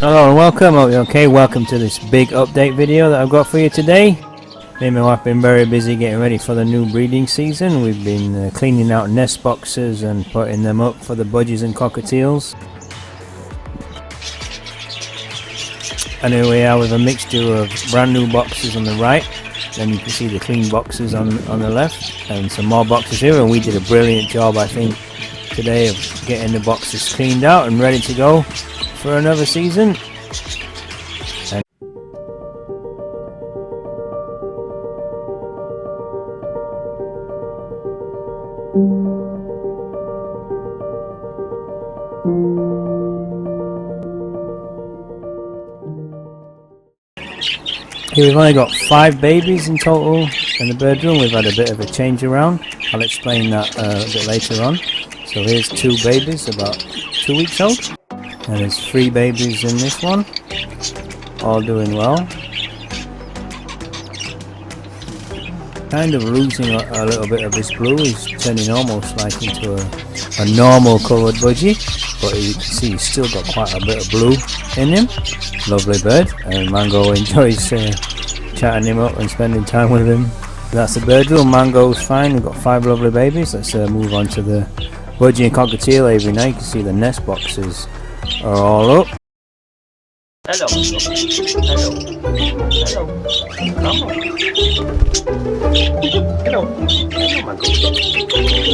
Hello and welcome. Okay, welcome to this big update video that I've got for you today. Me and my wife have been very busy getting ready for the new breeding season. We've been cleaning out nest boxes and putting them up for the budgies and cockatiels. And here we are with a mixture of brand new boxes on the right, then you can see the clean boxes on the left, and some more boxes here. And we did a brilliant job, I think, today of getting the boxes cleaned out and ready to go for another season. And here we've only got 5 babies in total in the bird room. We've had a bit of a change around. I'll explain that a bit later on. So here's 2 babies about 2 weeks old. And there's 3 babies in this one, all doing well. Kind of losing a little bit of his blue. He's turning almost like into a normal coloured budgie, but you can see he's still got quite a bit of blue in him. Lovely bird, and Mango enjoys chatting him up and spending time with him. That's the bird room. Mango's fine. We've got 5 lovely babies. Let's move on to the budgie and cockatiel aviary now. You can see the nest boxes are all up. Hello. Hello. Hello. Come on. Hello. Hello, Mango.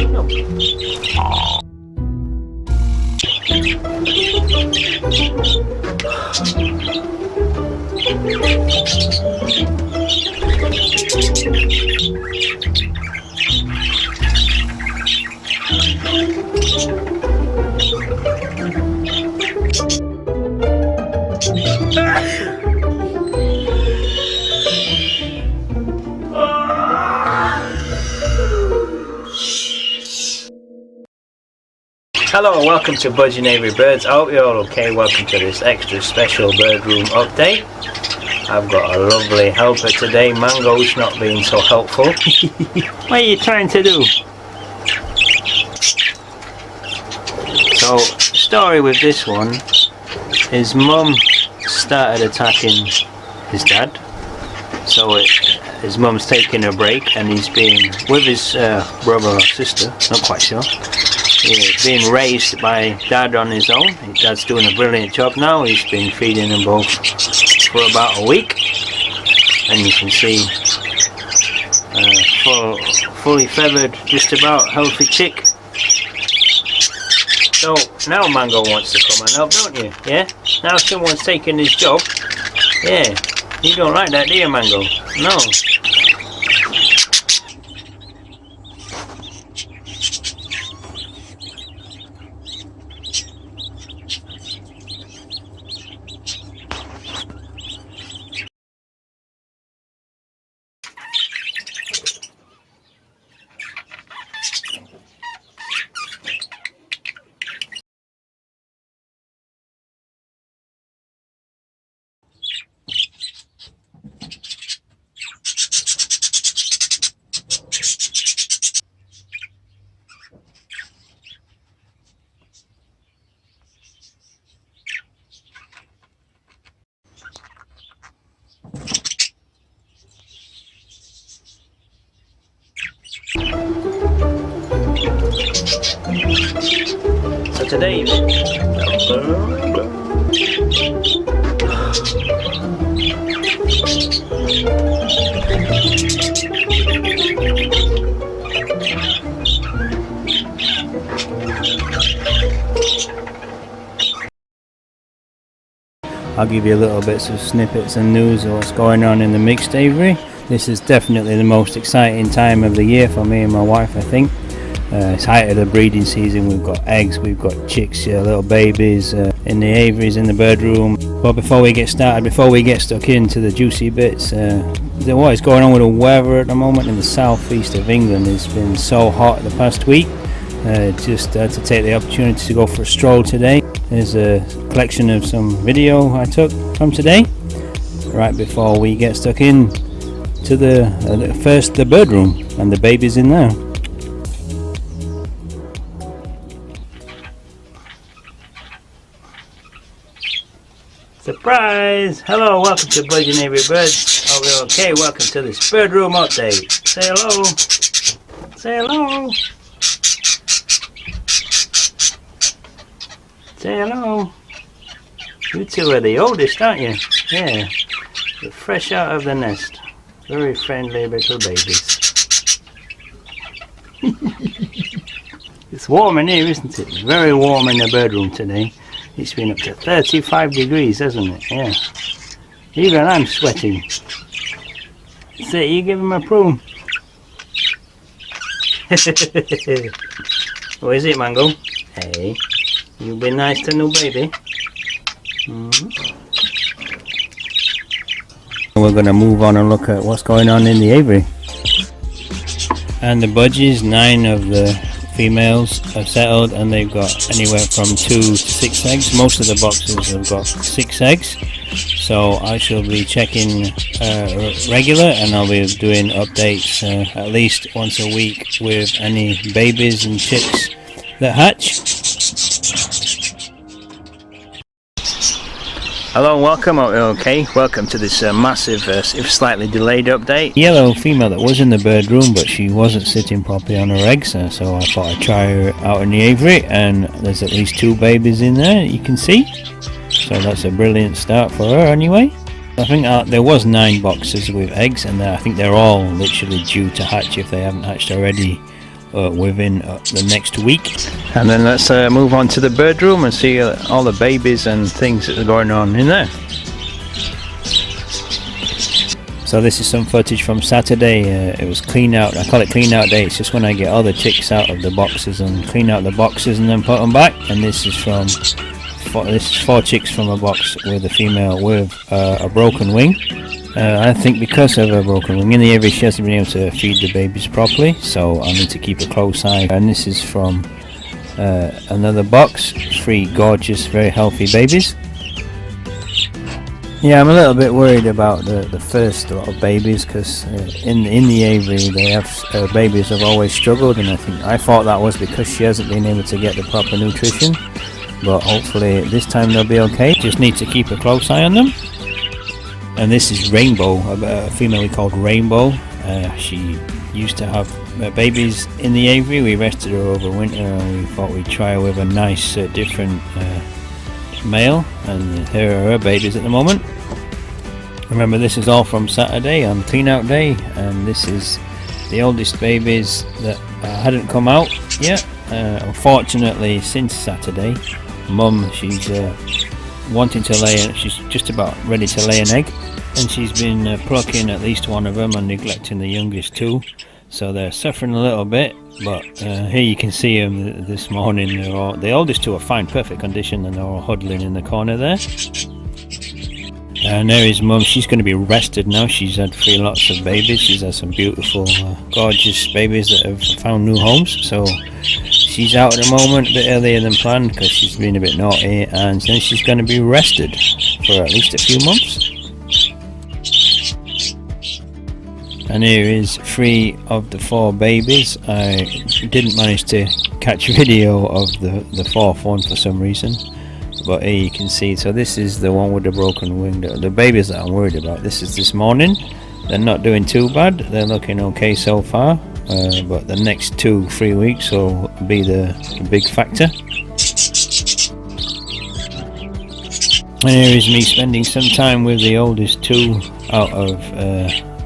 Hello and welcome to Budgie and Aviary Birds. I hope you're all okay. Welcome to this extra special bird room update. I've got a lovely helper today. Mango's not being so helpful. What are you trying to do? So, story with this one is Mum started attacking his dad. So his mum's taking a break and he's being with his brother or sister, not quite sure. He's being raised by Dad on his own. Dad's doing a brilliant job now. He's been feeding them both for about a week, and you can see fully feathered, just about healthy chick. So now Mango wants to come and help, don't you? Yeah? Now someone's taking his job. Yeah. You don't like that, do you, Mango? No. to Dave. I'll give you a little bits of snippets and news of what's going on in the mixed aviary. This is definitely the most exciting time of the year for me and my wife, I think. It's height of the breeding season. We've got eggs, we've got chicks, little babies in the aviaries, in the bird room. But before we get started, before we get stuck into the juicy bits, what is going on with the weather at the moment in the southeast of England? It's been so hot the past week. Just to take the opportunity to go for a stroll today. There's a collection of some video I took from today, right before we get stuck in to the bird room and the babies in there. Surprise! Hello, welcome to Budgie and Aviary Birds. Hope you're okay. Welcome to this bird room update. Say hello. Say hello. Say hello. You two are the oldest, aren't you? Yeah. You're fresh out of the nest. Very friendly little babies. It's warm in here, isn't it? It's very warm in the bird room today. It's been up to 35 degrees, hasn't it? Yeah. Even I'm sweating. So you give him a prune. What is it, Mango? Hey. You've been nice to new baby. We're going to move on and look at what's going on in the aviary. And the budgies, 9 of the females have settled, and they've got anywhere from 2 to 6 eggs. Most of the boxes have got 6 eggs. So I shall be checking regular, and I'll be doing updates at least once a week with any babies and chicks that hatch. Hello and welcome. Okay, welcome to this massive, if slightly delayed update. Yellow female that was in the bird room, but she wasn't sitting properly on her eggs, so I thought I'd try her out in the aviary, and there's at least 2 babies in there, you can see. So that's a brilliant start for her anyway. I think there was 9 boxes with eggs, and I think they're all literally due to hatch if they haven't hatched already within the next week. And then let's move on to the bird room and see all the babies and things that are going on in there. So this is some footage from Saturday. It was clean out. I call it clean out day. It's just when I get all the chicks out of the boxes and clean out the boxes and then put them back. And this is 4 chicks from a box with a female with a broken wing. I think because of her broken wing in the aviary, she hasn't been able to feed the babies properly, so I need to keep a close eye. And this is from another box, 3 gorgeous, very healthy babies. Yeah, I'm a little bit worried about the first lot of babies, because in the aviary they have babies have always struggled, and I thought that was because she hasn't been able to get the proper nutrition. But hopefully this time they'll be okay. Just need to keep a close eye on them. And this is Rainbow, a female we called Rainbow. She used to have babies in the aviary. We rested her over winter, and we thought we'd try her with a nice different male, and here are her babies at the moment. Remember, this is all from Saturday on clean out day, and this is the oldest babies that hadn't come out yet. Unfortunately, since Saturday, Mum, she's wanting to lay, she's just about ready to lay an egg, and she's been plucking at least one of them and neglecting the youngest 2, so they're suffering a little bit. But here you can see them this morning. The oldest 2 are fine, perfect condition, and they're all huddling in the corner there. And there is Mum. She's going to be rested now. She's had 3 lots of babies. She's had some beautiful gorgeous babies that have found new homes, so she's out at the moment a bit earlier than planned because she's been a bit naughty, and then she's going to be rested for at least a few months. And here is 3 of the 4 babies. I didn't manage to catch video of the 4th one for some reason, but here you can see. So this is the one with the broken wing. The babies that I'm worried about. This is this morning. They're not doing too bad. They're looking okay so far. But the next 2-3 weeks will be the big factor. And here is me spending some time with the oldest two out of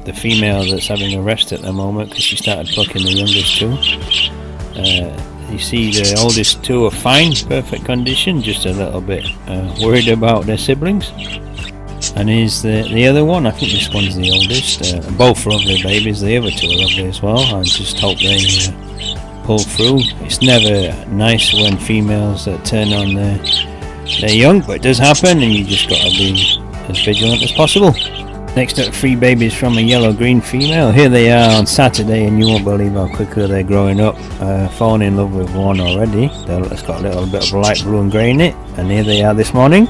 the female that's having a rest at the moment, because she started plucking the youngest two. You see the oldest two are fine, perfect condition, just a little bit worried about their siblings. And here's the other one. I think this one's the oldest. Both lovely babies. The other two are lovely as well. I just hope they pull through. It's never nice when females turn on their young, but it does happen, and you just got to be as vigilant as possible. Next up, 3 babies from a yellow-green female. Here they are on Saturday, and you won't believe how quickly they're growing up. Fallen in love with one already. It's got a little bit of light blue and grey in it, and here they are this morning.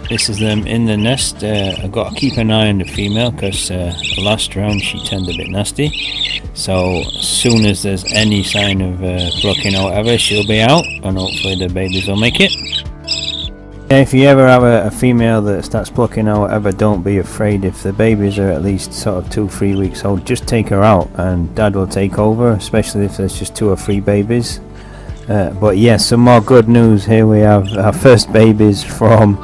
This is them in the nest. I've got to keep an eye on the female, because the last round she turned a bit nasty. So as soon as there's any sign of plucking or whatever, she'll be out, and hopefully the babies will make it. If you ever have a female that starts plucking or whatever, don't be afraid. If the babies are at least sort of 2-3 weeks old, just take her out and Dad will take over, especially if there's just 2 or 3 babies. But yes, some more good news. Here we have our first babies from,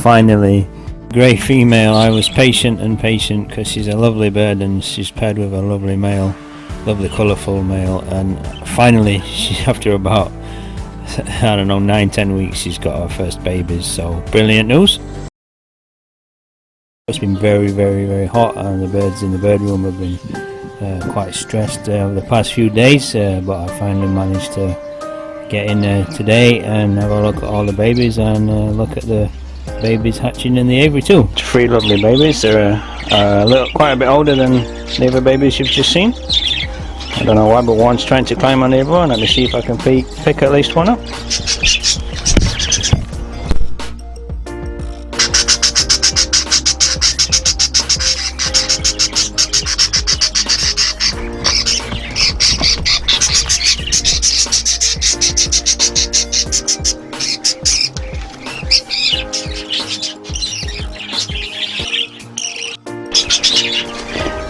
finally, grey female. I was patient because she's a lovely bird and she's paired with a lovely male, lovely colourful male, and finally, after about, I don't know, 9-10 weeks, she's got her first babies. So brilliant news. It's been very, very, very hot, and the birds in the bird room have been quite stressed over the past few days, but I finally managed to get in there today and have a look at all the babies and look at the babies hatching in the aviary too. 3 lovely babies. They're quite a bit older than the other babies you've just seen. I don't know why, but one's trying to climb on the other one. Let me see if I can pick at least one up.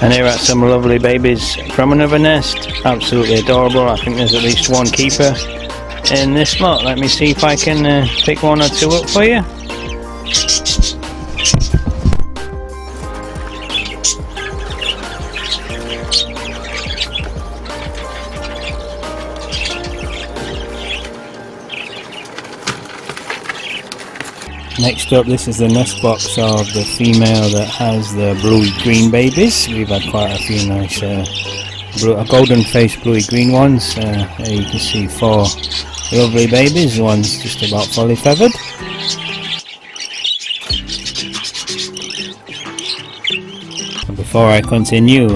And here are some lovely babies from another nest. Absolutely adorable. I think there's at least 1 keeper in this lot. Let me see if I can pick 1 or 2 up for you. Next up, this is the nest box of the female that has the bluey-green babies. We've had quite a few nice golden-faced bluey-green ones. There you can see 4 lovely babies. One's just about fully feathered. And before I continue,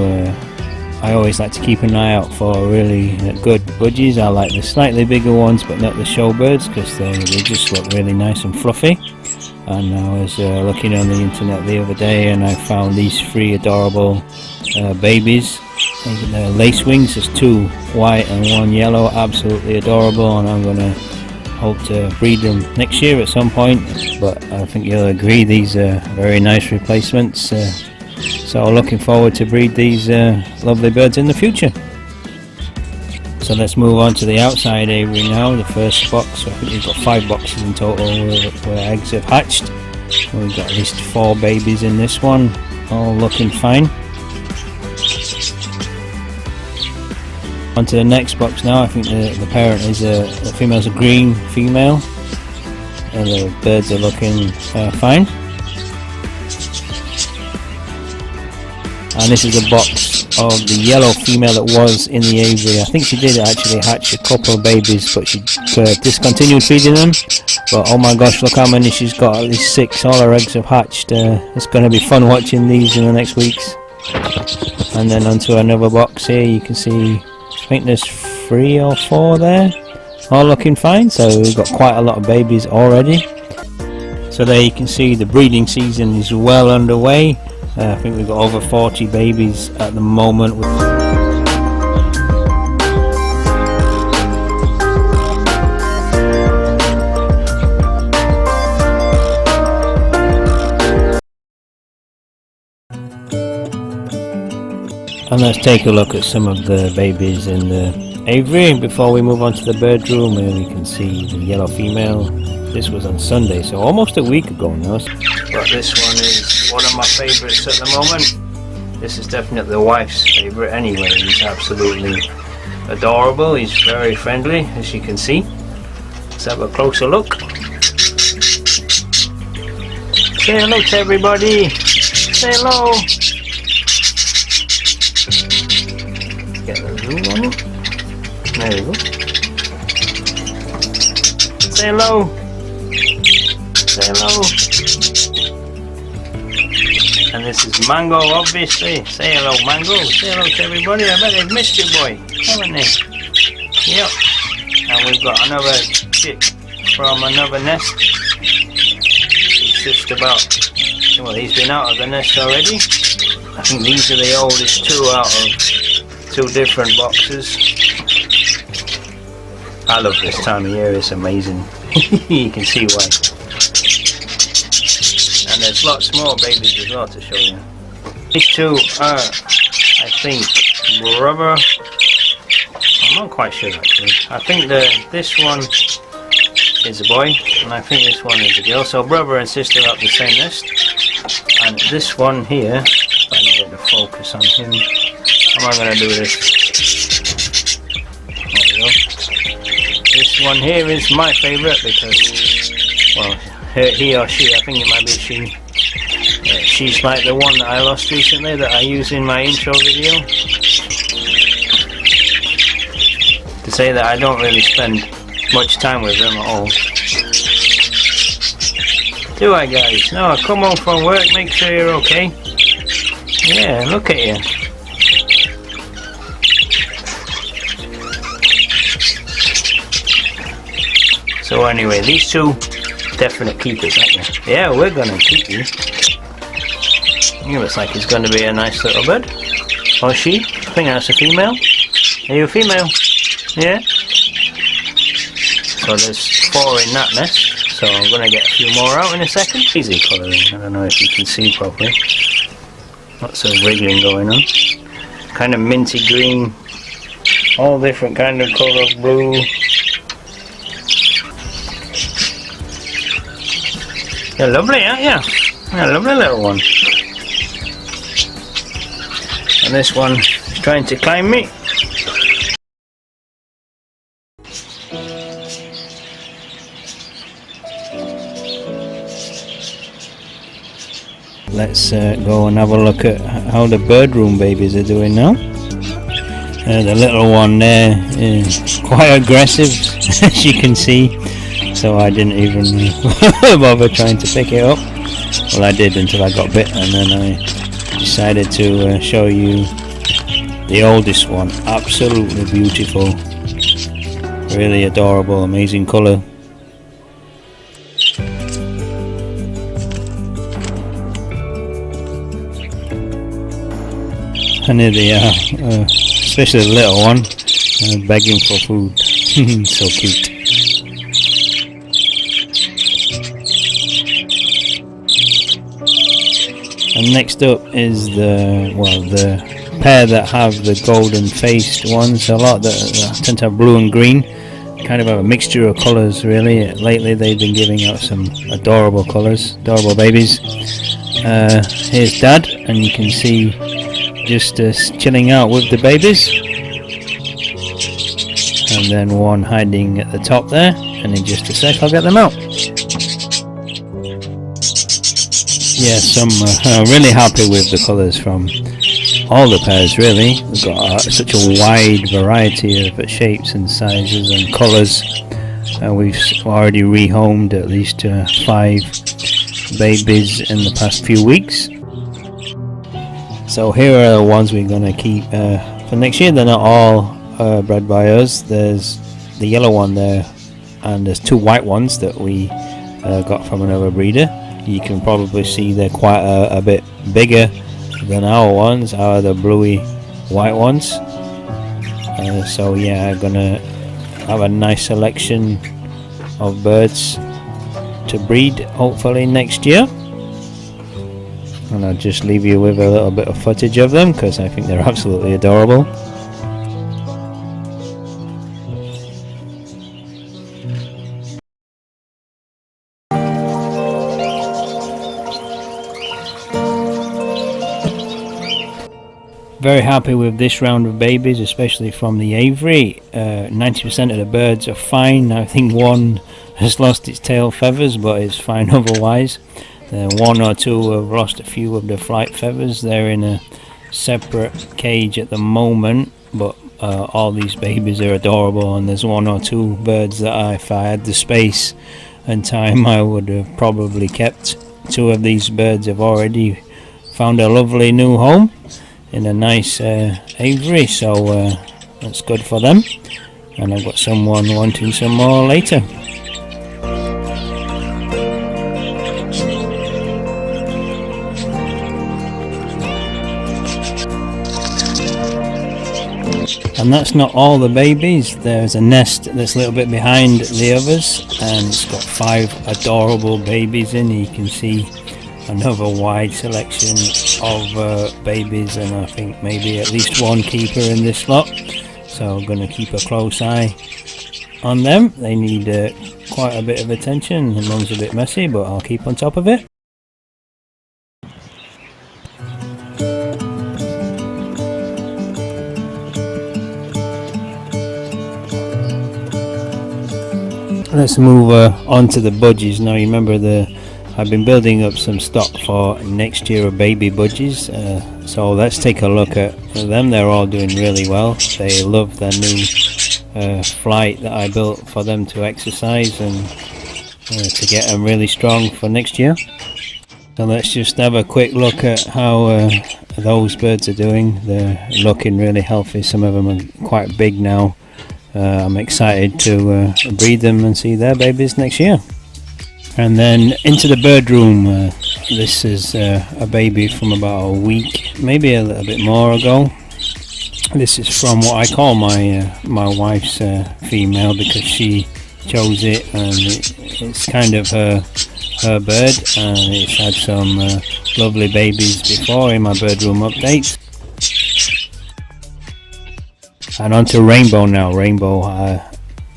I always like to keep an eye out for really good budgies. I like the slightly bigger ones, but not the showbirds, because they just look really nice and fluffy. And I was looking on the internet the other day, and I found these 3 adorable babies. They're lace wings. There's 2 white and 1 yellow. Absolutely adorable, and I'm going to hope to breed them next year at some point. But I think you'll agree these are very nice replacements. So looking forward to breed these lovely birds in the future. So let's move on to the outside aviary now, the first box. So I think we've got 5 boxes in total where eggs have hatched. We've got at least 4 babies in this one, all looking fine. On to the next box now. I think the parent is the female's a green female, and the birds are looking fine. And this is a box of the yellow female that was in the aviary. I think she did actually hatch a couple of babies, but she discontinued feeding them. But oh my gosh, look how many she's got, at least 6. All her eggs have hatched. It's going to be fun watching these in the next weeks. And then onto another box here, you can see, I think there's 3 or 4 there, all looking fine. So we've got quite a lot of babies already. So there you can see the breeding season is well underway. I think we've got over 40 babies at the moment. And let's take a look at some of the babies in the aviary before we move on to the bird room. Here we can see the yellow female This was on Sunday, so almost a week ago now. But this one is one of my favourites at the moment. This is definitely the wife's favourite anyway. He's absolutely adorable. He's very friendly, as you can see. Let's have a closer look. Say hello to everybody. Say hello. Get the zoom on him. There we go. Say hello. Say hello. And this is Mango, obviously. Say hello, Mango. Say hello to everybody. I bet they've missed you, boy, haven't they? Yep. And we've got another chick from another nest. He's just about, well, he's been out of the nest already. I think these are the oldest two out of two different boxes. I love this time of year, it's amazing. You can see why. And there's lots more babies as well to show you. These two are, I think, brother. I'm not quite sure actually. I think this one is a boy, and I think this one is a girl. So brother and sister are up the same nest. And this one here, if I can get the focus on him. How am I going to do this? There we go. This one here is my favourite because, well, he or she, I think it might be she. She's like the one that I lost recently that I use in my intro video. To say that I don't really spend much time with them at all. Do I, guys? No, come home from work, make sure you're okay. Yeah, look at you. So anyway, these two definite keepers, aren't they? Yeah, we're gonna keep you. He looks like he's gonna be a nice little bird. Or she? I think that's a female. Are you a female? Yeah? So there's 4 in that nest. So I'm gonna get a few more out in a second. Easy colouring, I don't know if you can see properly. Lots of wriggling going on. Kind of minty green. All different kind of colour of blue. You're lovely, aren't you? You're a lovely little one. And this one is trying to climb me. Let's go and have a look at how the bird room babies are doing now. The little one there is quite aggressive, as you can see. So I didn't even bother trying to pick it up. Well, I did until I got bit, and then I decided to show you the oldest one. Absolutely beautiful, really adorable, amazing colour. And here they are, especially the little one, begging for food. So cute. And next up is the pair that have the golden faced ones. A lot that tend to have blue and green, kind of have a mixture of colours really. Lately they've been giving out some adorable colours, adorable babies. Here's Dad, and you can see just chilling out with the babies. And then one hiding at the top there, and in just a sec I'll get them out. Yes, I'm really happy with the colours from all the pairs really. We've got such a wide variety of shapes and sizes and colours. We've already rehomed at least 5 babies in the past few weeks. So here are the ones we're going to keep for next year. They're not all bred by us. There's the yellow one there, and there's 2 white ones that we got from another breeder. You can probably see they're quite a bit bigger than our ones, the bluey white ones. So yeah, I'm gonna have a nice selection of birds to breed hopefully next year. And I'll just leave you with a little bit of footage of them because I think they're absolutely adorable. Very happy with this round of babies, especially from the aviary. 90% of the birds are fine. I think one has lost its tail feathers, but it's fine otherwise. One or two have lost a few of the flight feathers. They're in a separate cage at the moment, but all these babies are adorable, and there's one or two birds that if I had the space and time, I would have probably kept. Two of these birds have already found a lovely new home in a nice aviary, so that's good for them, and I've got someone wanting some more later. And that's not all the babies. There's a nest that's a little bit behind the others, and it's got 5 adorable babies in. You can see another wide selection of babies, and I think maybe at least one keeper in this lot, so I'm going to keep a close eye on them. They need quite a bit of attention. The mum's a bit messy, but I'll keep on top of it. Let's move on to the budgies now. You remember I've been building up some stock for next year of baby budgies, so let's take a look at them. They're all doing really well. They love their new flight that I built for them to exercise and to get them really strong for next year. So let's just have a quick look at how those birds are doing. They're looking really healthy. Some of them are quite big now. I'm excited to breed them and see their babies next year. And then into the bird room. This is a baby from about a week, maybe a little bit more ago. This is from what I call my wife's female, because she chose it, and it's kind of her bird, and it's had some lovely babies before in my bird room updates. And on to Rainbow now. Rainbow,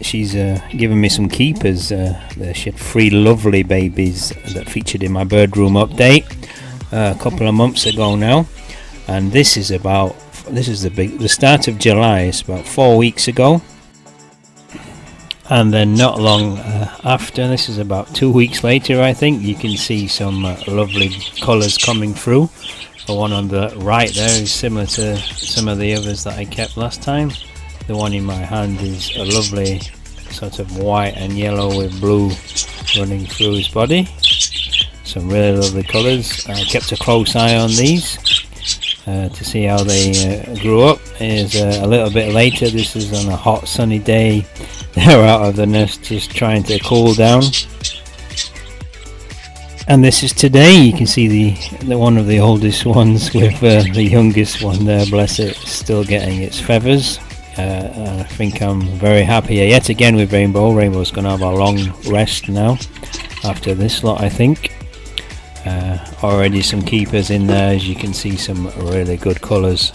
she's given me some keepers. She had 3 lovely babies that featured in my bird room update a couple of months ago now, and this is the start of July. It's about 4 weeks ago, and then not long after, this is about 2 weeks later, I think, you can see some lovely colours coming through. The one on the right there is similar to some of the others that I kept last time. The one in my hand is a lovely sort of white and yellow with blue running through his body. Some really lovely colours. I kept a close eye on these to see how they grew up. Here's a little bit later. This is on a hot sunny day. They're out of the nest just trying to cool down. And this is today. You can see the one of the oldest ones with the youngest one there, bless it, still getting its feathers. I think I'm very happy yet again with Rainbow. Rainbow's going to have a long rest now after this lot, I think. Already some keepers in there, as you can see, some really good colours.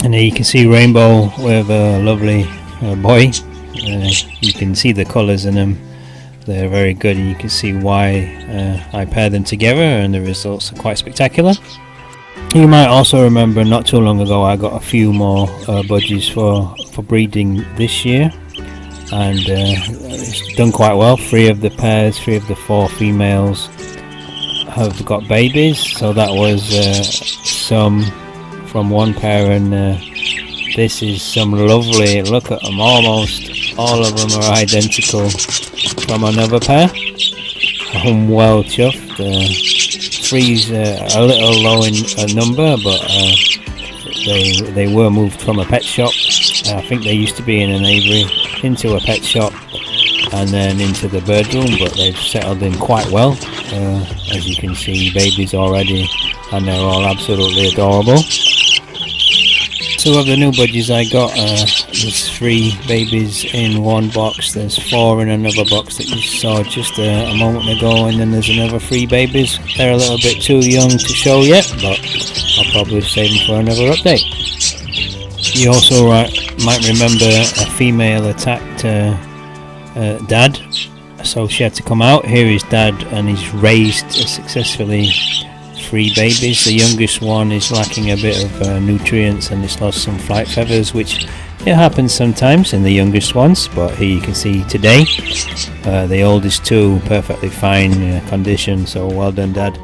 And there you can see Rainbow with a lovely boy. You can see the colours in them. They're very good, and you can see why I paired them together, and the results are quite spectacular. You might also remember not too long ago I got a few more budgies for breeding this year, and it's done quite well. 3 of the pairs, 3 of the 4 females have got babies, so that was some from one pair, and this is some lovely, look at them, almost all of them are identical from another pair. I'm well chuffed. 3's a little low in number, but they were moved from a pet shop. I think they used to be in an aviary, into a pet shop, and then into the bird room, but they've settled in quite well. As you can see, babies already, and they're all absolutely adorable. 2 of the new budgies I got, there's 3 babies in one box, there's 4 in another box that you saw just a moment ago, and then there's another 3 babies. They're a little bit too young to show yet, but I'll probably save them for another update. You also might remember a female attacked Dad, so she had to come out. Here is Dad, and he's raised successfully 3 babies. The youngest one is lacking a bit of nutrients and it's lost some flight feathers, which it happens sometimes in the youngest ones, but here you can see today the oldest 2 perfectly fine condition, so well done Dad.